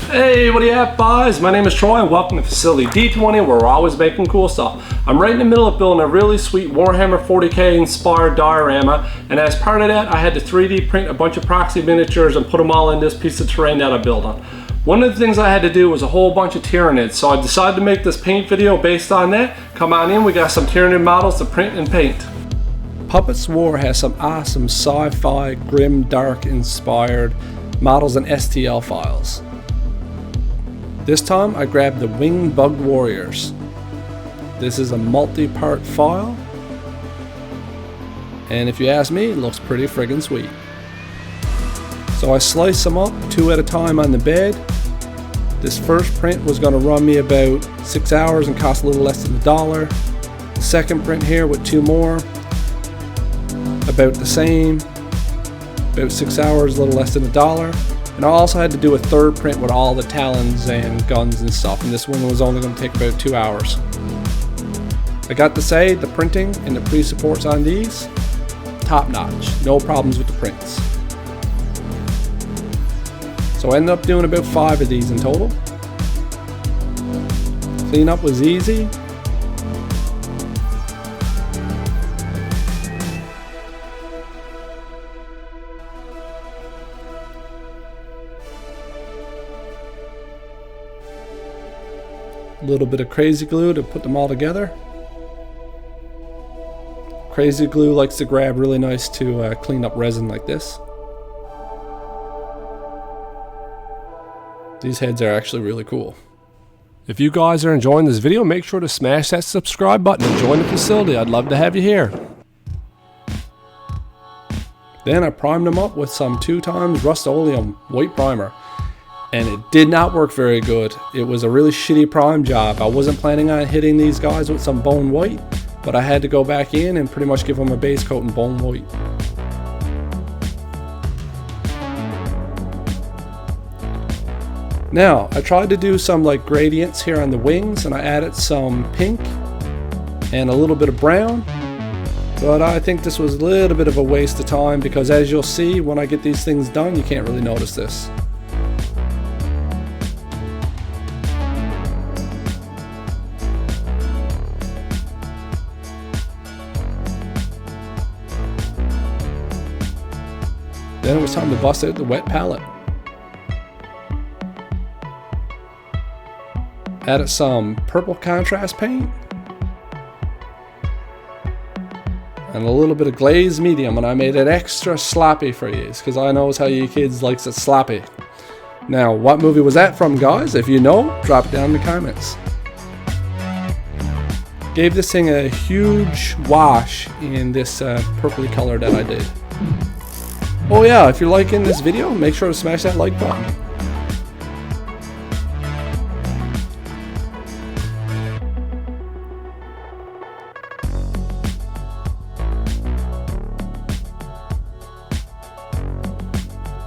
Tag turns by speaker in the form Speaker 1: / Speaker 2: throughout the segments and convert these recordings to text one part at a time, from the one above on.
Speaker 1: Hey, what do you have, boys? My name is Troy and welcome to Facility D20, where we're always making cool stuff. I'm right in the middle of building a really sweet Warhammer 40k inspired diorama, and as part of that I had to 3D print a bunch of proxy miniatures and put them all in this piece of terrain that I built on. One of the things I had to do was a whole bunch of Tyranids, so I decided to make this paint video based on that. Come on in, we got some Tyranid models to print and paint. Puppetswar has some awesome sci-fi, grim, dark inspired models and STL files. This time I grabbed the Winged Bugged Warriors. This is a multi-part file, and if you ask me, it looks pretty friggin' sweet. So I sliced them up 2 at a time on the bed. This first print was going to run me about 6 hours and cost a little less than $1. The second print here with 2 more, about the same, about 6 hours, a little less than $1. And I also had to do a third print with all the talons and guns and stuff, and this one was only going to take about 2 hours. I got to say, the printing and the pre-supports on these, top notch, no problems with the prints. So I ended up doing about 5 of these in total. Cleanup was easy. A little bit of crazy glue to put them all together. Crazy glue likes to grab really nice to clean up resin like this. These heads are actually really cool. If you guys are enjoying this video, make sure to smash that subscribe button and join the facility. I'd love to have you here. Then I primed them up with some 2x Rust-Oleum white primer. And it did not work very good. It was a really shitty prime job. I wasn't planning on hitting these guys with some bone white, but I had to go back in and pretty much give them a base coat in bone white. Now, I tried to do some like gradients here on the wings, and I added some pink and a little bit of brown, but I think this was a little bit of a waste of time because, as you'll see when I get these things done, you can't really notice this. Then it was time to bust out the wet palette. Added some purple contrast paint and a little bit of glazed medium, and I made it extra sloppy for you because I know how you kids likes it sloppy. Now, what movie was that from, guys? If you know, drop it down in the comments. Gave this thing a huge wash in this purpley color that I did. Oh yeah, if you're liking this video, make sure to smash that like button.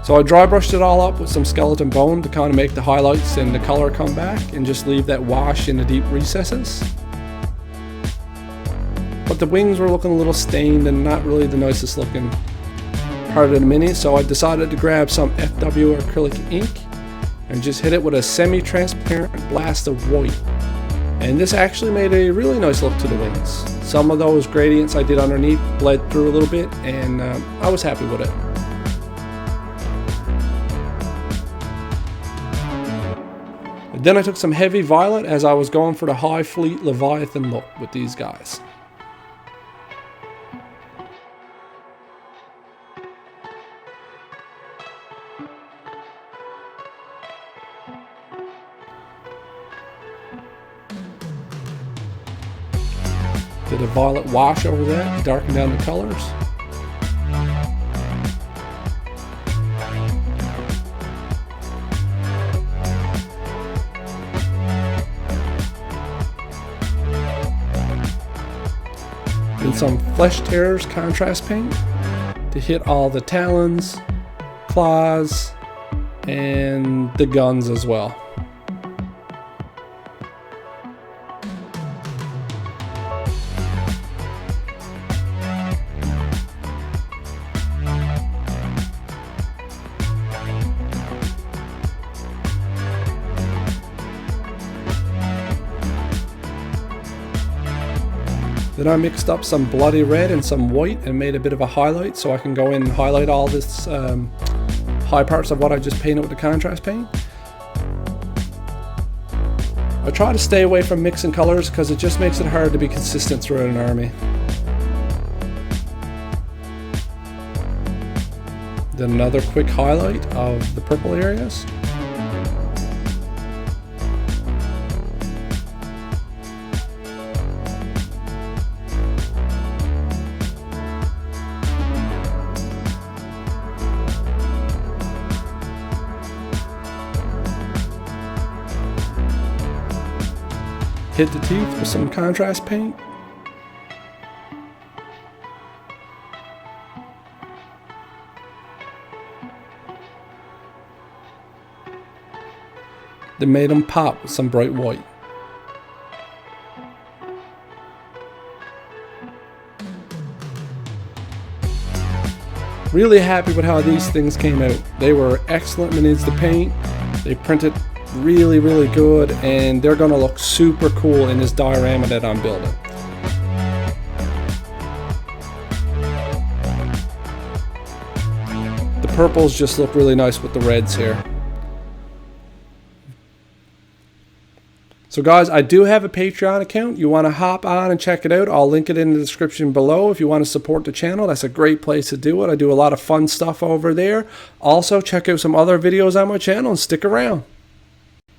Speaker 1: So I dry brushed it all up with some skeleton bone to kind of make the highlights and the color come back and just leave that wash in the deep recesses. But the wings were looking a little stained and not really the nicest looking part of the mini, so I decided to grab some FW acrylic ink and just hit it with a semi-transparent blast of white. And this actually made a really nice look to the wings. Some of those gradients I did underneath bled through a little bit, and I was happy with it. And then I took some heavy violet as I was going for the high fleet leviathan look with these guys. Did a violet wash over that to darken down the colors. And some Flesh Terrors contrast paint to hit all the talons, claws, and the guns as well. Then I mixed up some bloody red and some white and made a bit of a highlight so I can go in and highlight all this high parts of what I just painted with the contrast paint. I try to stay away from mixing colors because it just makes it hard to be consistent throughout an army. Then another quick highlight of the purple areas. Hit the teeth with some contrast paint. Then made them pop with some bright white. Really happy with how these things came out. They were excellent minis to paint. They printed really good, and they're gonna look super cool in this diorama that I'm building. The purples just look really nice with the reds here. So guys, I do have a Patreon account. You want to hop on and check it out. I'll link it in the description below if you want to support the channel. That's a great place to do it. I do a lot of fun stuff over there. Also, check out some other videos on my channel and stick around.